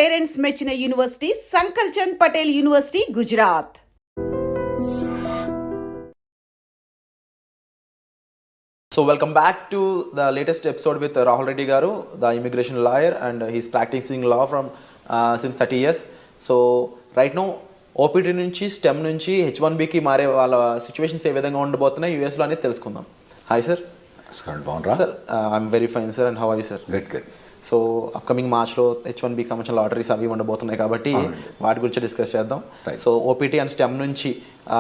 Parents మెచ్చిన university Sankalchand Patel university, Gujarat. So welcome back to the latest episode with Rahul Reddy Garu, the immigration lawyer, and he's practicing law from since 30 years. So right now OPT నుంచి STEM నుంచి H1Bకి మారే వాళ్ళ situations ఏ విధంగా ఉండబోతున్నాయి యూఎస్లో అనేది తెలుసుకుందాం. Hi sir. Sir I'm very fine sir, and how are you sir? Good. So upcoming మార్చ్లో H1Bకి సంబంధించిన లాటరీస్ అవి ఉండబోతున్నాయి కాబట్టి వాటి గురించి డిస్కస్ చేద్దాం. సో ఓపీటీ అండ్ స్టెమ్ నుంచి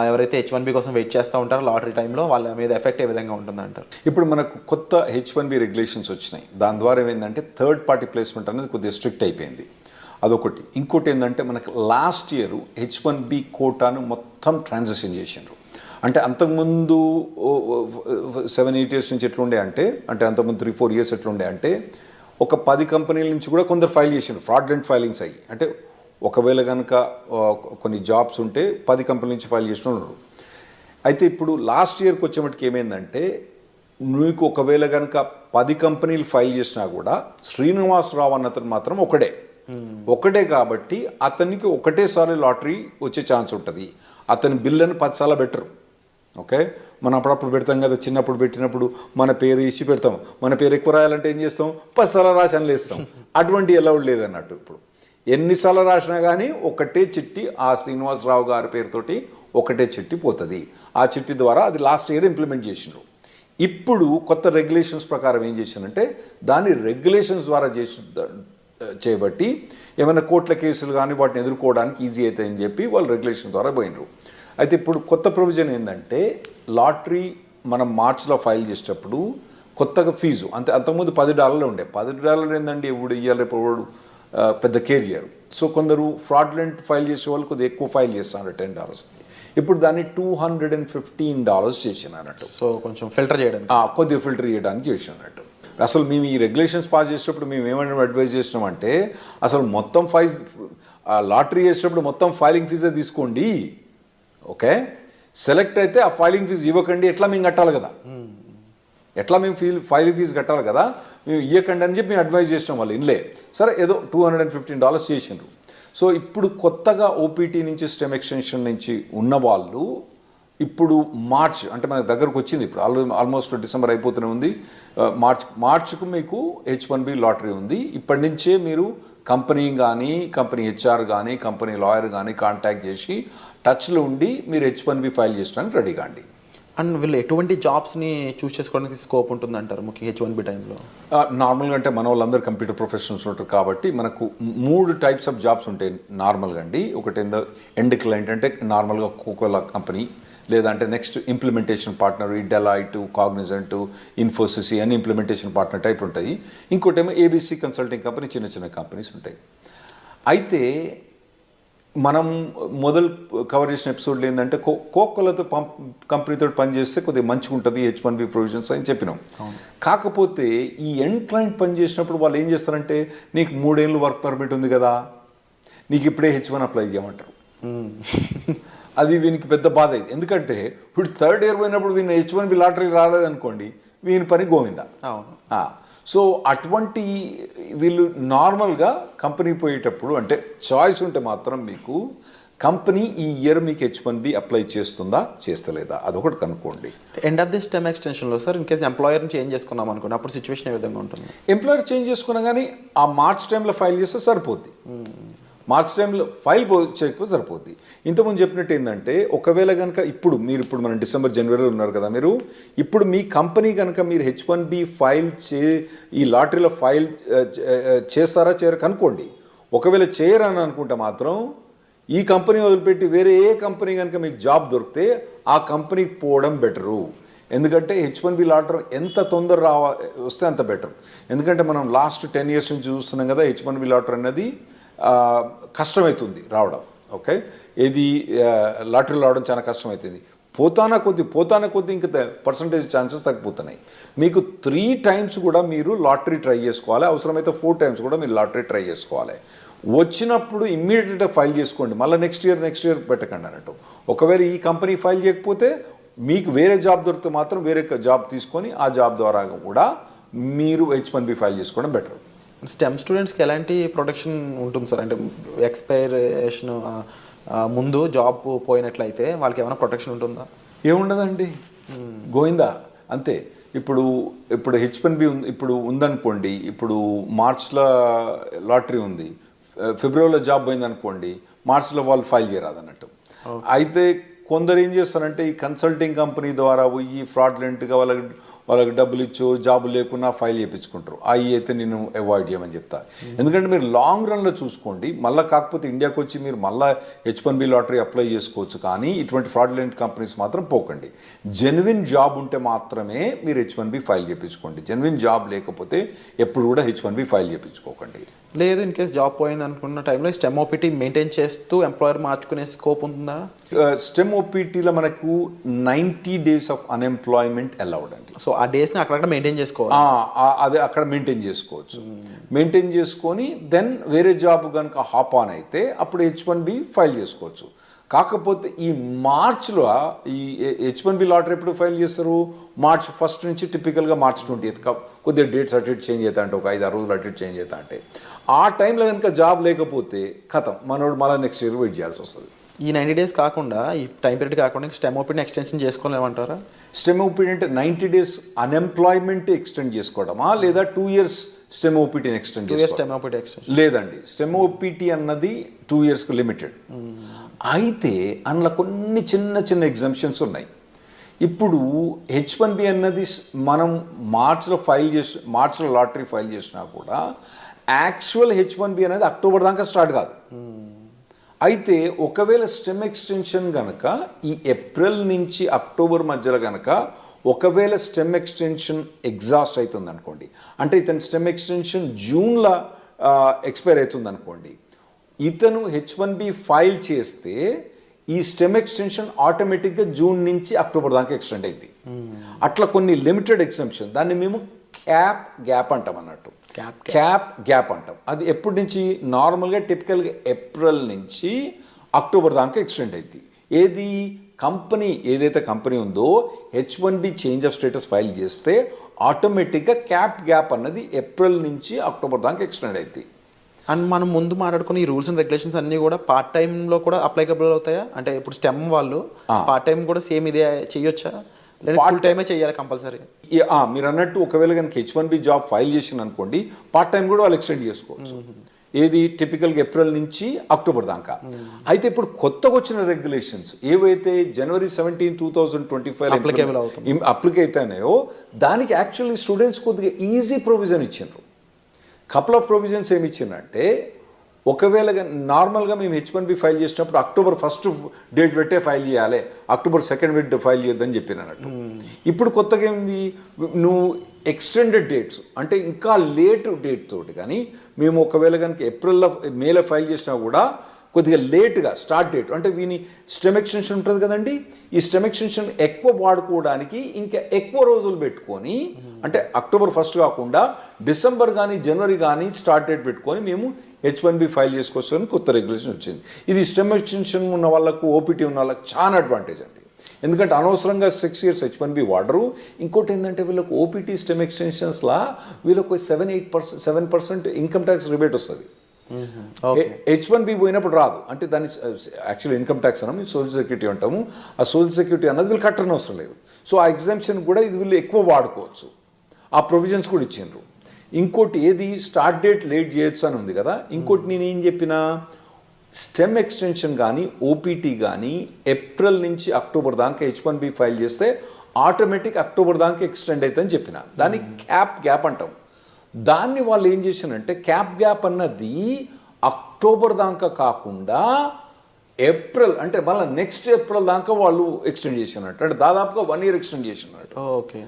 ఎవరైతే H1B కోసం వెయిట్ చేస్తూ ఉంటారో లాటరీ టైంలో వాళ్ళ మీద ఎఫెక్ట్ ఏ విధంగా ఉంటుందంటారు? ఇప్పుడు మనకు కొత్త H1B రెగ్యులేషన్స్ వచ్చినాయి. దాని ద్వారా ఏమైందంటే థర్డ్ పార్టీ ప్లేస్మెంట్ అనేది కొద్దిగా స్ట్రిక్ట్ అయిపోయింది. అదొకటి. ఇంకోటి ఏంటంటే మనకు లాస్ట్ ఇయర్ H1B కోటాను మొత్తం ట్రాన్సాక్షన్ చేసిండ్రు. అంటే అంతకుముందు 7-8 years నుంచి ఎట్లుండే అంటే అంతకుముందు 3-4 years ఎట్లుండే అంటే ఒక 10 కంపెనీల నుంచి కూడా కొందరు ఫైల్ చేసిండ్రు, ఫ్రాడ్లెంట్ ఫైలింగ్స్ అయ్యి. అంటే ఒకవేళ కనుక కొన్ని జాబ్స్ ఉంటే 10 కంపెనీల నుంచి ఫైల్ చేసిన ఉన్నారు. అయితే ఇప్పుడు లాస్ట్ ఇయర్కి వచ్చేమటికి ఏమైందంటే మీకు ఒకవేళ కనుక 10 కంపెనీలు ఫైల్ చేసినా కూడా శ్రీనివాసరావు అన్నతను మాత్రం ఒకటే కాబట్టి అతనికి ఒకటేసారి లాటరీ వచ్చే ఛాన్స్ ఉంటుంది. అతని బిల్లుని 10 సార్లు బెటరు. ఓకే, మనం అప్పుడప్పుడు పెడతాం కదా, చిన్నప్పుడు పెట్టినప్పుడు మన పేరు ఇచ్చి పెడతాం. మన పేరు ఎక్కువ రాయాలంటే ఏం చేస్తాం, 10 సార్లు రాసి అని లేస్తాం. అటువంటి అలౌడ్ లేదన్నట్టు. ఇప్పుడు ఎన్నిసార్లు రాసినా కానీ ఒకటే చిట్టి ఆ శ్రీనివాసరావు గారి పేరుతోటి ఒకటే చిట్టి పోతుంది. ఆ చిట్టి ద్వారా అది లాస్ట్ ఇయర్ ఇంప్లిమెంట్ చేసినారు. ఇప్పుడు కొత్త రెగ్యులేషన్స్ ప్రకారం ఏం చేశారంటే దాన్ని రెగ్యులేషన్స్ ద్వారా చేయబట్టి ఏమైనా కోర్టుల కేసులు కానీ వాటిని ఎదుర్కోవడానికి ఈజీ అవుతాయని చెప్పి వాళ్ళు రెగ్యులేషన్ ద్వారా పోయినరు. అయితే ఇప్పుడు కొత్త ప్రొవిజన్ ఏంటంటే లాటరీ మనం మార్చ్లో ఫైల్ చేసేటప్పుడు కొత్తగా ఫీజు అంతకుముందు $10 ఉండే. $10 ఏంటండి ఎప్పుడు ఇవ్వాలి, ఎప్పుడు పెద్ద కేర్ చేయరు. సో కొందరు ఫ్రాడ్లెంట్ ఫైల్ చేసే వాళ్ళు కొద్దిగా ఎక్కువ ఫైల్ చేస్తున్నారు, $10. ఇప్పుడు దాన్ని $215 చేసినట్టు. సో కొంచెం ఫిల్టర్ చేయడానికి, కొద్దిగా ఫిల్టర్ చేయడానికి చేసినట్టు. అసలు మేము ఈ రెగ్యులేషన్స్ పాస్ చేసేటప్పుడు మేము ఏమైనా అడ్వైజ్ చేసినామంటే అసలు మొత్తం లాటరీ చేసేటప్పుడు మొత్తం ఫైలింగ్ ఫీజే తీసుకోండి. ఓకే, సెలెక్ట్ అయితే ఆ ఫైలింగ్ ఫీజు ఇవ్వకండి. ఎట్లా మేము కట్టాలి కదా, ఫైలింగ్ ఫీజు కట్టాలి కదా, మేము ఇవ్వకండి అని చెప్పి మేము అడ్వైజ్ చేసినాం. వాళ్ళు ఇన్లే సరే ఏదో $215 చేసిండ్రు. సో ఇప్పుడు కొత్తగా ఓపీటీ నుంచి స్టెమ్ ఎక్స్టెన్షన్ నుంచి ఉన్న వాళ్ళు ఇప్పుడు మార్చ్ అంటే మనకు దగ్గరకు వచ్చింది. ఇప్పుడు ఆల్మోస్ట్ డిసెంబర్ అయిపోతూనే ఉంది. మార్చ్కు మీకు H1B లాటరీ ఉంది. ఇప్పటి నుంచే మీరు కంపెనీ కానీ కంపెనీ HR కానీ కంపెనీ లాయర్ కానీ కాంటాక్ట్ చేసి టచ్లో ఉండి మీరు H1B ఫైల్ చేయడానికి రెడీ కాండి. అండ్ వీళ్ళు ఎటువంటి జాబ్స్ని చూస్ చేసుకోవడానికి స్కోప్ ఉంటుందంటారు ముఖ్య H1B టైంలో? నార్మల్గా అంటే మన వాళ్ళందరూ కంప్యూటర్ ప్రొఫెషనల్స్ ఉంటారు కాబట్టి మనకు 3 types ఆఫ్ జాబ్స్ ఉంటాయి నార్మల్గా అండి. ఒకటి ఎండ్ క్లయింట్ అంటే నార్మల్గా కోకోలా కంపెనీ, లేదంటే నెక్స్ట్ ఇంప్లిమెంటేషన్ పార్ట్నర్, ఈ డెలాయిట్, కాగ్నిజెంట్, ఇన్ఫోసిస్ అని ఇంప్లిమెంటేషన్ పార్ట్నర్ టైప్ ఉంటాయి. ఇంకోటేమో ABC కన్సల్టింగ్ కంపెనీ, చిన్న కంపెనీస్ ఉంటాయి. అయితే మనం మొదలు కవర్ చేసిన ఎపిసోడ్లో ఏంటంటే కోకోలతో కంపెనీతో పనిచేస్తే కొద్దిగా మంచిగా ఉంటుంది H1B ప్రొవిజన్స్ అని చెప్పినాం. కాకపోతే ఈ ఎండ్ క్లయింట్ పనిచేసినప్పుడు వాళ్ళు ఏం చేస్తారంటే నీకు 3 ఏళ్ళు వర్క్ పర్మిట్ ఉంది కదా, నీకు ఇప్పుడే H1 అప్లై చేయమంటారు. అది వీనికి పెద్ద బాధ అయింది. ఎందుకంటే ఇప్పుడు 3rd year పోయినప్పుడు వీని H1B లాటరీ రాలేదనుకోండి, వీని పని గోవిందా. సో అటువంటి వీళ్ళు నార్మల్గా కంపెనీ పోయేటప్పుడు అంటే చాయిస్ ఉంటే మాత్రం మీకు కంపెనీ ఈ ఇయర్ మీకు H1B అప్లై చేస్తుందా చేస్తలేదా అదొకటి కనుక్కోండి. ఎండ్ ఆఫ్ దిస్ టైమ్ ఎక్స్టెన్షన్లో సార్ ఇన్ కేసు ఎంప్లాయర్ని చేంజ్ చేసుకున్నాం అనుకోండి, అప్పుడు సిచ్యువేషన్ ఏ విధంగా ఉంటుంది? ఎంప్లాయర్ చేంజ్ చేసుకున్నా కానీ ఆ మార్చ్ టైంలో ఫైల్ చేస్తే సరిపోద్ది. మార్చ్ టైంలో ఫైల్ చేయకపోతే సరిపోద్ది. ఇంతకుముందు చెప్పినట్టు ఏంటంటే ఒకవేళ కనుక ఇప్పుడు మనం డిసెంబర్ జనవరిలో ఉన్నారు కదా, మీరు ఇప్పుడు మీ కంపెనీ కనుక మీరు H1B ఫైల్ ఈ లాటరీలో ఫైల్ చేస్తారా చేయరా కనుక్కోండి. ఒకవేళ చేయరని అనుకుంటే మాత్రం ఈ కంపెనీ వదిలిపెట్టి వేరే ఏ కంపెనీ కనుక మీకు జాబ్ దొరికితే ఆ కంపెనీకి పోవడం బెటరు. ఎందుకంటే H1B లాటరీ ఎంత తొందర వస్తే అంత బెటర్. ఎందుకంటే మనం లాస్ట్ 10 years నుంచి చూస్తున్నాం కదా, H1B లాటరీ అనేది కష్టమవుతుంది రావడం. ఓకే, ఇది లాటరీలో రావడం చాలా కష్టమవుతుంది. పోతానా కొద్ది ఇంకా పర్సంటేజ్ ఛాన్సెస్ తగ్గిపోతున్నాయి. మీకు 3 times కూడా మీరు లాటరీ ట్రై చేసుకోవాలి, అవసరమైతే 4 times కూడా మీరు లాటరీ ట్రై చేసుకోవాలి. వచ్చినప్పుడు ఇమ్మీడియట్గా ఫైల్ చేసుకోండి, మళ్ళీ నెక్స్ట్ ఇయర్ పెట్టకండి అన్నట్టు. ఒకవేళ ఈ కంపెనీ ఫైల్ చేయకపోతే మీకు వేరే జాబ్ దొరికితే మాత్రం వేరే జాబ్ తీసుకొని ఆ జాబ్ ద్వారా కూడా మీరు H1B ఫైల్ చేసుకోవడం బెటర్. స్టెమ్ స్టూడెంట్స్కి ఎలాంటి ప్రొటెక్షన్ ఉంటుంది సార్? అంటే ఎక్స్పైరేషన్ ముందు జాబ్ పోయినట్లయితే వాళ్ళకి ఏమైనా ప్రొటెక్షన్ ఉంటుందా? ఏముండదండి, గోయిందా అంతే. ఇప్పుడు H1B ఇప్పుడు ఉందనుకోండి, ఇప్పుడు మార్చ్లో లాటరీ ఉంది, ఫిబ్రవరిలో జాబ్ పోయిందనుకోండి, మార్చ్లో వాళ్ళు ఫైల్ చేయరాదు అన్నట్టు. అయితే కొందరు ఏం చేస్తారంటే ఈ కన్సల్టింగ్ కంపెనీ ద్వారా పోయి ఫ్రాడ్లెంట్గా వాళ్ళకి డబ్బులు ఇచ్చో జాబు లేకున్నా ఫైల్ చేయించుకుంటారు. అవి అయితే నేను అవాయిడ్ చేయమని చెప్తా. ఎందుకంటే మీరు లాంగ్ రన్లో చూసుకోండి, మళ్ళీ కాకపోతే ఇండియాకి వచ్చి మీరు మళ్ళీ H1B లాటరీ అప్లై చేసుకోవచ్చు, కానీ ఇటువంటి ఫ్రాడ్లెంట్ కంపెనీస్ మాత్రం పోకండి. జెన్యున్ జాబ్ ఉంటే మాత్రమే మీరు H1B ఫైల్ చేయించుకోండి. జెన్యున్ జాబ్ లేకపోతే ఎప్పుడు కూడా H1B ఫైల్ చేయించుకోకండి. లేదు, ఇన్ కేస్ జాబ్ పోయింది అనుకున్న టైంలో స్టెమ్ ఓపీటీ మెయింటైన్ చేస్తూ ఎంప్లాయర్ మార్చుకునే స్కోప్ ఉంటుందా? స్టెమ్ ఓపీటీలో మనకు 90 days ఆఫ్ అన్ఎంప్లాయ్మెంట్ అలౌడ్ అండి. సో ఆ డేస్ని అక్కడక్కడ మెయింటైన్ చేసుకోవాలి. అదే అక్కడ మెయింటైన్ చేసుకోవచ్చు. మెయింటైన్ చేసుకొని దెన్ వేరే జాబ్ కనుక హాప్ ఆన్ అయితే అప్పుడు H1B ఫైల్ చేసుకోవచ్చు. కాకపోతే ఈ మార్చ్లో ఈ H1B లాటరీ ఎప్పుడు ఫైల్ చేస్తారు? మార్చ్ 1st నుంచి టిపికల్గా మార్చ్ 20th కొద్దిగా డేట్స్ అటు ఇటు చేంజ్ అవుతా అంటే ఒక 5-6 రోజులు అటు ఇటు చేంజ్ అవుతా అంటే ఆ టైంలో కనుక జాబ్ లేకపోతే కథం, మనోడు మళ్ళీ నెక్స్ట్ ఇయర్ వెయిట్ చేయాల్సి వస్తుంది. ఈ 90 days కాకుండా, ఈ టైం పీరియడ్ కాకుండా స్టెమ్ ఓపీని ఎక్స్టెన్షన్ చేసుకోలేమంటారా? స్టెమ్ ఓపీటీ అంటే 90 days అన్ఎంప్లాయ్మెంట్ ఎక్స్టెండ్ చేసుకోవడమా, లేదా 2 years స్టెమ్ ఓపీటీని ఎక్స్టెండ్ చేసుకోవడం? లేదండి, స్టెమ్ ఓపీటీ అన్నది 2 yearsకు లిమిటెడ్. అయితే అందులో కొన్ని చిన్న చిన్న ఎగ్జామ్షన్స్ ఉన్నాయి. ఇప్పుడు H1B అన్నది మనం మార్చ్లో లాటరీ ఫైల్ చేసినా కూడా యాక్చువల్ H1B అనేది అక్టోబర్ దాకా స్టార్ట్ కాదు. అయితే ఒకవేళ స్టెమ్ ఎక్స్టెన్షన్ కనుక ఈ ఏప్రిల్ నుంచి అక్టోబర్ మధ్యలో కనుక ఒకవేళ స్టెమ్ ఎక్స్టెన్షన్ ఎగ్జాస్ట్ అవుతుంది అనుకోండి, అంటే ఇతని స్టెమ్ ఎక్స్టెన్షన్ జూన్లో ఎక్స్పైర్ అవుతుంది అనుకోండి, ఇతను H1B ఫైల్ చేస్తే ఈ స్టెమ్ ఎక్స్టెన్షన్ ఆటోమేటిక్గా జూన్ నుంచి అక్టోబర్ దాకా ఎక్స్టెండ్ అయింది. అట్లా కొన్ని లిమిటెడ్ ఎగ్జామ్షన్, దాన్ని మేము క్యాప్ గ్యాప్ అంటాం అన్నట్టు. క్యాప్ గ్యాప్ అంటాం. అది ఎప్పటి నుంచి? నార్మల్గా టిపికల్గా ఏప్రిల్ నుంచి అక్టోబర్ దాకా ఎక్స్టెండ్ అయింది. ఏది కంపెనీ ఏదైతే కంపెనీ ఉందో H1B change of status file చేస్తే ఆటోమేటిక్గా క్యాప్ గ్యాప్ అన్నది ఏప్రిల్ నుంచి అక్టోబర్ దాకా ఎక్స్టెండ్ అయింది. అండ్ మనం ముందు మాట్లాడుకున్న ఈ రూల్స్ అండ్ రెగ్యులేషన్స్ అన్నీ కూడా పార్ట్ టైంలో కూడా అప్లైకబుల్ అవుతాయా? అంటే ఇప్పుడు స్టెమ్ వాళ్ళు పార్ట్ టైం కూడా సేమ్ ఇదే చేయొచ్చా, లేదా ఫుల్ టైమే చేయాలి కంపల్సరీ? మీరు అన్నట్టు ఒకవేళ కనుక H1B జాబ్ ఫైల్ చేసిన అనుకోండి, పార్ట్ టైం కూడా వాళ్ళు ఎక్స్టెండ్ చేసుకోవచ్చు. ఏది టిపికల్గా ఏప్రిల్ నుంచి అక్టోబర్ దాకా. అయితే ఇప్పుడు కొత్తగా వచ్చిన రెగ్యులేషన్స్ ఏవైతే January 17, 2025 అప్లిక్ అవుతాయో దానికి యాక్చువల్లీ స్టూడెంట్స్ కొద్దిగా ఈజీ ప్రొవిజన్ ఇచ్చిండ్రు. కపుల్ ఆఫ్ ప్రొవిజన్స్ ఏమి ఇచ్చిందంటే, ఒకవేళ నార్మల్గా మేము H1B ఫైల్ చేసినప్పుడు అక్టోబర్ 1st డేట్ పెట్టే ఫైల్ చేయాలి, అక్టోబర్ 2nd ఫైల్ చేయొద్దని చెప్పినట్టు. ఇప్పుడు కొత్తగా ఏంది, నువ్వు ఎక్స్టెండెడ్ డేట్స్ అంటే ఇంకా లేట్ డేట్ తోటి కానీ మేము ఒకవేళ కనుక ఏప్రిల్లో మేలో ఫైల్ చేసినా కూడా కొద్దిగా లేట్గా స్టార్ట్ డేట్ అంటే వీని స్టెమ్ ఎక్స్టెన్షన్ ఉంటుంది కదండి, ఈ స్టెమ్ ఎక్స్టెన్షన్ ఎక్కువ వాడుకోవడానికి ఇంకా ఎక్కువ రోజులు పెట్టుకొని, అంటే అక్టోబర్ 1st కాకుండా డిసెంబర్ కానీ జనవరి కానీ స్టార్ట్ డేట్ పెట్టుకొని మేము H1B ఫైల్ చేసుకోవచ్చని కొత్త రెగ్యులేషన్ వచ్చింది. ఇది స్టెమ్ ఎక్స్టెన్షన్ ఉన్న వాళ్ళకు, ఓపీటీ ఉన్న వాళ్ళకి చాలా అడ్వాంటేజ్ అండి. ఎందుకంటే అనవసరంగా 6 years H1B వాడరు. ఇంకోటి ఏంటంటే వీళ్ళకు ఓపీటీ స్టెమ్ ఎక్స్టెన్షన్స్లా వీళ్ళకు 7% ఇన్కమ్ ట్యాక్స్ రిబేట్ వస్తుంది. H1B పోయినప్పుడు రాదు, అంటే దాన్ని యాక్చువల్లీ ఇన్కమ్ ట్యాక్స్ అన్నాము, సోషల్ సెక్యూరిటీ అంటాము. ఆ సోషల్ సెక్యూరిటీ అన్నది వీళ్ళు కట్టని అవసరం లేదు. సో ఆ ఎగ్జామ్షన్ కూడా ఇది వీళ్ళు ఎక్కువ వాడుకోవచ్చు. ఆ ప్రొవిజన్స్ కూడా ఇచ్చిండ్రు. ఇంకోటి ఏది, స్టార్ట్ డేట్ లేట్ చేయొచ్చు అని ఉంది కదా. ఇంకోటి నేను ఏం చెప్పినా, స్టెమ్ ఎక్స్టెన్షన్ కానీ ఓపీటీ కానీ ఏప్రిల్ నుంచి అక్టోబర్ దాకా H1B ఫైల్ చేస్తే ఆటోమేటిక్ అక్టోబర్ దాకా ఎక్స్టెండ్ అవుతుందని చెప్పిన. దాన్ని క్యాప్ గ్యాప్ అంటాం. దాన్ని వాళ్ళు ఏం చేశారంటే క్యాప్ గ్యాప్ అన్నది అక్టోబర్ దాకా కాకుండా ఏప్రిల్ అంటే మళ్ళీ నెక్స్ట్ ఏప్రిల్ దాకా వాళ్ళు ఎక్స్టెండ్ చేసినట్టు, అంటే దాదాపుగా 1 year ఎక్స్టెండ్ చేసినట్టు. ఓకే.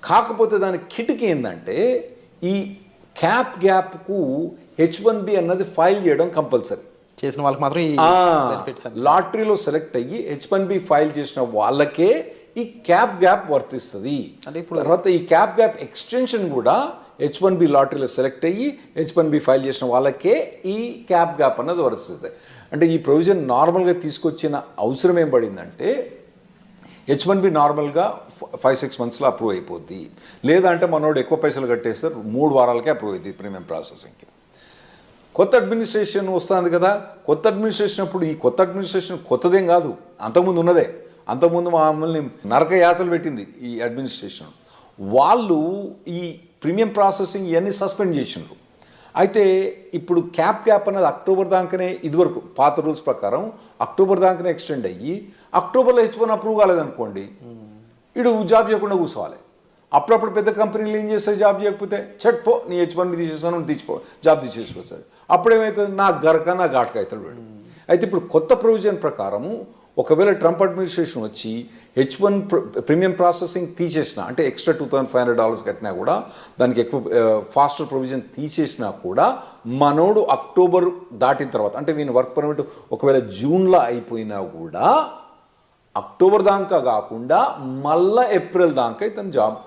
కాకపోతే దాని కిటికీ ఏంటంటే ఈ క్యాప్ గ్యాప్కు H1B అన్నది ఫైల్ చేయడం కంపల్సరీ. చేసిన వాళ్ళకి మాత్రం లాటరీలో సెలెక్ట్ అయ్యి H1B ఫైల్ చేసిన వాళ్ళకే ఈ క్యాప్ గ్యాప్ వర్తిస్తుంది. అంటే ఇప్పుడు తర్వాత ఈ క్యాప్ గ్యాప్ ఎక్స్టెన్షన్ కూడా H1B లాటరీలో సెలెక్ట్ అయ్యి H1B ఫైల్ చేసిన వాళ్ళకే ఈ క్యాప్ గ్యాప్ అన్నది వర్తిస్తుంది. అంటే ఈ ప్రొవిజన్ నార్మల్గా తీసుకొచ్చిన అవసరం ఏం పడిందంటే, H1B నార్మల్గా 5-6 మంత్స్లో అప్రూవ్ అయిపోద్ది. లేదంటే మనోడు ఎక్కువ పైసలు కట్టేస్తారు 3 వారాలకే అప్రూవ్ అవుతుంది ప్రీమియం ప్రాసెసింగ్కి. కొత్త అడ్మినిస్ట్రేషన్ వస్తుంది కదా, కొత్త అడ్మినిస్ట్రేషన్ అప్పుడు ఈ కొత్త అడ్మినిస్ట్రేషన్ కొత్తదేం కాదు, అంతకుముందు ఉన్నదే. అంతకుముందు మమ్మల్ని నరక యాతలు పెట్టింది ఈ అడ్మినిస్ట్రేషన్. వాళ్ళు ఈ ప్రీమియం ప్రాసెసింగ్ ఇవన్నీ సస్పెండ్ చేసినారు. అయితే ఇప్పుడు క్యాప్ అనేది అక్టోబర్ దాకానే, ఇదివరకు పాత రూల్స్ ప్రకారం అక్టోబర్ దాకానే ఎక్స్టెండ్ అయ్యి అక్టోబర్లో H1 అప్రూవ్ కాలేదనుకోండి, ఇడు జాబ్ చేయకుండా కూర్చోవాలి. అప్పుడప్పుడు పెద్ద కంపెనీలు ఏం చేస్తాయి, జాబ్ చేయకపోతే పో నీ H1 తీసేస్తాను తీసిపో, జాబ్ తీసేసుకొస్తాడు. అప్పుడేమవుతుంది, నా గరక నా ఘాటక అవుతాడు వీడు. అయితే ఇప్పుడు కొత్త ప్రొవిజన్ ప్రకారము ఒకవేళ ట్రంప్ అడ్మినిస్ట్రేషన్ వచ్చి H1 ప్రీమియం ప్రాసెసింగ్ తీసేసినా, అంటే ఎక్స్ట్రా $2,500 కట్టినా కూడా, దానికి ఎక్కువ ఫాస్టర్ ప్రొవిజన్ తీసేసినా కూడా, మనోడు అక్టోబర్ దాటిన తర్వాత, అంటే వీని వర్క్ పర్మిట్ ఒకవేళ జూన్లో అయిపోయినా కూడా అక్టోబర్ దాకా కాకుండా మళ్ళీ ఏప్రిల్ దాకా ఇతను జాబ్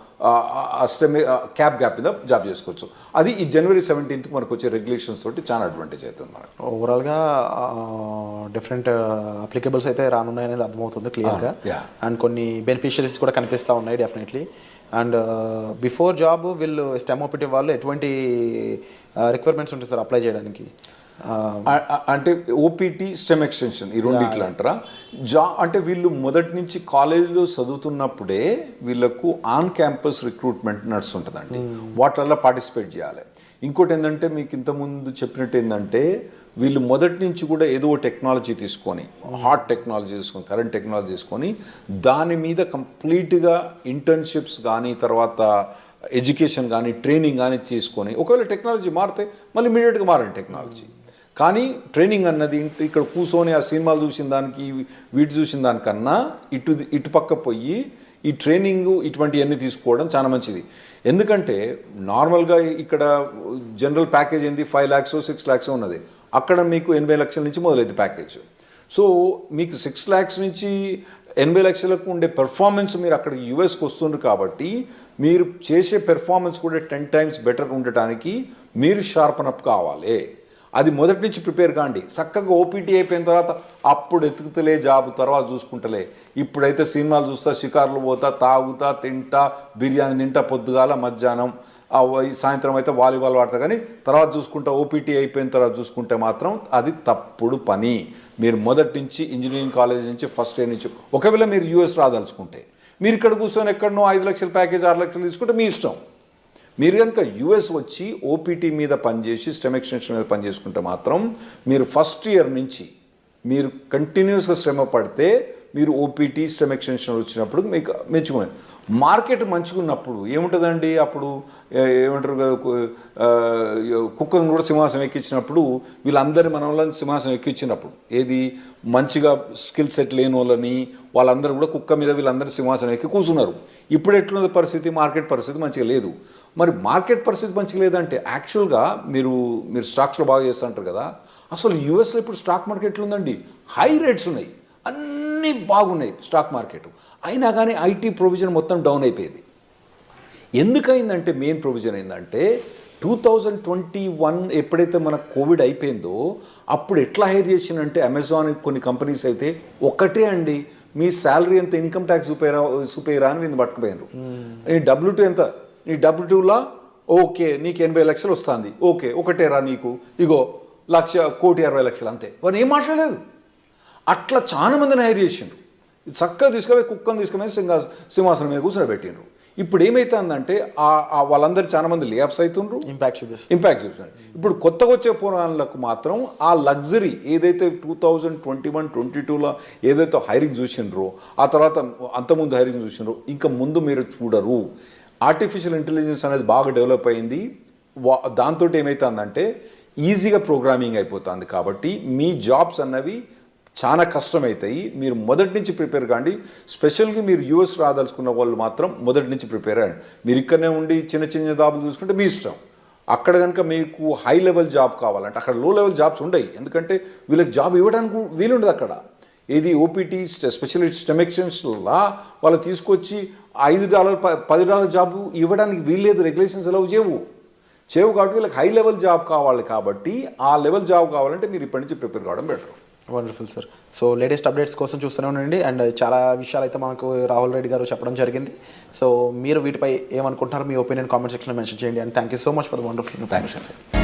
క్యాప్ మీద జాబ్ చేసుకోవచ్చు. అది ఈ January 17th మనకు వచ్చే రెగ్యులేషన్స్ తోటి చాలా అడ్వాంటేజ్ అవుతుంది మనకు. ఓవరాల్గా డిఫరెంట్ అప్లికేబుల్స్ అయితే రానున్నాయనేది అర్థమవుతుంది క్లియర్గా. అండ్ కొన్ని బెనిఫిషరీస్ కూడా కనిపిస్తూ ఉన్నాయి డెఫినెట్లీ. అండ్ బిఫోర్ జాబ్ వీళ్ళు స్టెమ్ ఓపీటీ వాళ్ళు ఎటువంటి రిక్వైర్మెంట్స్ ఉంటాయి సార్ అప్లై చేయడానికి? అంటే ఓపీటీ స్టెమ్ ఎక్స్టెన్షన్ ఈ రెండిట్లు అంటారా? అంటే వీళ్ళు మొదటి నుంచి కాలేజీలో చదువుతున్నప్పుడే వీళ్ళకు ఆన్ క్యాంపస్ రిక్రూట్మెంట్ నడుస్తుంటుందండి, వాటిల్లో పార్టిసిపేట్ చేయాలి. ఇంకోటి ఏంటంటే, మీకు ఇంతకుముందు చెప్పినట్టు ఏంటంటే, వీళ్ళు మొదటి నుంచి కూడా ఏదో టెక్నాలజీ తీసుకొని, హాట్ టెక్నాలజీ తీసుకొని, కరెంట్ టెక్నాలజీ తీసుకొని, దాని మీద కంప్లీట్గా ఇంటర్న్షిప్స్ కానీ, తర్వాత ఎడ్యుకేషన్ కానీ, ట్రైనింగ్ కానీ తీసుకొని, ఒకవేళ టెక్నాలజీ మారితే మళ్ళీ ఇమీడియట్గా మారండి టెక్నాలజీ. కానీ ట్రైనింగ్ అన్నది ఇక్కడ కూర్చొని ఆ సినిమాలు చూసిన దానికి వీటి చూసిన దానికన్నా ఇటు పక్క పోయి ఈ ట్రైనింగ్ ఇటువంటివన్నీ తీసుకోవడం చాలా మంచిది. ఎందుకంటే నార్మల్గా ఇక్కడ జనరల్ ప్యాకేజ్ ఏంది 5 lakhs 6 lakhs ఉన్నది, అక్కడ మీకు 80 లక్షల నుంచి మొదలైంది ప్యాకేజ్. సో మీకు 6 lakhs నుంచి 80 లక్షలకు ఉండే పెర్ఫార్మెన్స్ మీరు అక్కడ యూఎస్కి వస్తుండ్రు కాబట్టి, మీరు చేసే పెర్ఫార్మెన్స్ కూడా 10 times బెటర్ ఉండటానికి మీరు షార్పన్ అప్ కావాలి. అది మొదటి నుంచి ప్రిపేర్ కాండి. చక్కగా ఓపీటీ అయిపోయిన తర్వాత అప్పుడు ఎతుకుతలే జాబ్, తర్వాత చూసుకుంటలే. ఇప్పుడైతే సినిమాలు చూస్తా, షికార్లు పోతా, తాగుతా, తింటా, బిర్యానీ తింటా, పొద్దుగాల మధ్యాహ్నం, సాయంత్రం అయితే వాలీబాల్ ఆడతా, కానీ తర్వాత చూసుకుంటా, ఓపీటీ అయిపోయిన తర్వాత చూసుకుంటే మాత్రం అది తప్పుడు పని. మీరు మొదటి నుంచి ఇంజనీరింగ్ కాలేజ్ నుంచి ఫస్ట్ ఇయర్ నుంచి, ఒకవేళ మీరు యూఎస్ రాదలుచుకుంటే, మీరు ఇక్కడ కూర్చొని ఎక్కడనో 5 లక్షల ప్యాకేజ్ 6 లక్షలు తీసుకుంటే మీ ఇష్టం. మీరు కనుక యూఎస్ వచ్చి ఓపీటీ మీద పనిచేసి స్టెమ్ ఎక్స్టెన్షన్ మీద పనిచేసుకుంటే మాత్రం మీరు ఫస్ట్ ఇయర్ నుంచి మీరు కంటిన్యూస్గా శ్రమ పడితే మీరు ఓపీటీ స్టెమ్ ఎక్స్టెన్షన్ వచ్చినప్పుడు మీకు మెచ్చుకునే మార్కెట్ మంచిగా ఉన్నప్పుడు ఏముంటుందండి, అప్పుడు ఏమంటారు కుక్కను కూడా సింహాసనం ఎక్కించినప్పుడు, వీళ్ళందరినీ మన వాళ్ళని సింహాసనం ఎక్కించినప్పుడు, ఏది మంచిగా స్కిల్ సెట్ లేని వాళ్ళని వాళ్ళందరూ కూడా కుక్క మీద వీళ్ళందరూ సింహాసనం ఎక్కి కూర్చున్నారు. ఇప్పుడు ఎట్లున్నది పరిస్థితి, మార్కెట్ పరిస్థితి మంచిగా లేదు. మరి మార్కెట్ పరిస్థితి మంచిగా లేదంటే యాక్చువల్గా మీరు స్టాక్స్లో బాగా చేస్తూ ఉంటారు కదా, అసలు యూఎస్లో ఇప్పుడు స్టాక్ మార్కెట్లు ఉందండి, హై రేట్స్ ఉన్నాయి, అన్నీ బాగున్నాయి స్టాక్ మార్కెట్. అయినా కానీ ఐటీ ప్రొవిజన్ మొత్తం డౌన్ అయిపోయింది. ఎందుకైందంటే మెయిన్ ప్రొవిజన్ ఏంటంటే 2021 ఎప్పుడైతే మన కోవిడ్ అయిపోయిందో అప్పుడు ఎట్లా హైర్ చేసిందంటే, అమెజాన్ కొన్ని కంపెనీస్ అయితే ఒకటే అండి, మీ శాలరీ ఎంత, ఇన్కమ్ ట్యాక్స్ చూపేరా అని వీళ్ళు పట్టుకుపోయినారు. నీ W2 ఎంత, నీ W2లా ఓకే నీకు 80 లక్షలు వస్తుంది, ఓకే ఒకటేరా నీకు, ఇగో 1,60,60,000 అంతే, వారు ఏం మాట్లాడలేదు. అట్లా చాలా మందిని హైర్ చేసిండ్రు. చక్కగా తీసుకుపోయి కుక్కను తీసుకుపోయి సింహాసనం మీద కూర్చోబెట్టిండ్రు. ఇప్పుడు ఏమవుతుందంటే వాళ్ళందరూ చాలా మంది లేఆఫ్స్ అవుతుండ్రు, ఇంపాక్ట్ చూపిస్తున్నారు. ఇప్పుడు కొత్తగా వచ్చే పురాణాలకు మాత్రం ఆ లగ్జరీ ఏదైతే 2021-22లో ఏదైతే హైరింగ్ చూసిండ్రో, ఆ తర్వాత అంతకుముందు హైరింగ్ చూసిండ్రో, ఇంకా ముందు మీరు చూడరు. ఆర్టిఫిషియల్ ఇంటెలిజెన్స్ అనేది బాగా డెవలప్ అయింది. దాంతో ఏమవుతుందంటే ఈజీగా ప్రోగ్రామింగ్ అయిపోతుంది. కాబట్టి మీ జాబ్స్ అన్నవి చాలా కష్టమవుతాయి. మీరు మొదటి నుంచి ప్రిపేర్ కాండి. స్పెషల్గా మీరు యూఎస్ రాదలుచుకున్న వాళ్ళు మాత్రం మొదటి నుంచి ప్రిపేర్ అయ్యండి. మీరు ఇక్కడనే ఉండి చిన్న చిన్న జాబ్లు చూసుకుంటే మీ ఇష్టం. అక్కడ కనుక మీకు హై లెవెల్ జాబ్ కావాలంటే అక్కడ లో లెవెల్ జాబ్స్ ఉండవు. ఎందుకంటే వీళ్ళకి జాబ్ ఇవ్వడానికి వీలుండదు అక్కడ. ఏది ఓపీటీ స్పెషలిస్ట్ స్టెమ్ ఎక్స్టెన్షన్లా వాళ్ళు తీసుకొచ్చి $5 $10 జాబ్ ఇవ్వడానికి వీల్లేదు, రెగ్యులేషన్స్ ఎలా చేయవు కాబట్టి వీళ్ళకి హై లెవెల్ జాబ్ కావాలి. కాబట్టి ఆ లెవెల్ జాబ్ కావాలంటే మీరు ఇప్పటి నుంచి ప్రిపేర్ కావడం better. Wonderful sir. So latest updates కోసం చూస్తూనే ఉండండి. అండ్ చాలా విషయాలు అయితే మనకు రాహుల్ రెడ్డి గారు చెప్పడం జరిగింది. సో మీరు వీటిపై ఏమనుకుంటున్నారు, మీ ఒపీనియన్ కామెంట్ సెక్షన్లో మెన్షన్ చేయండి. And thank you so much for the wonderful. Thanks అండి.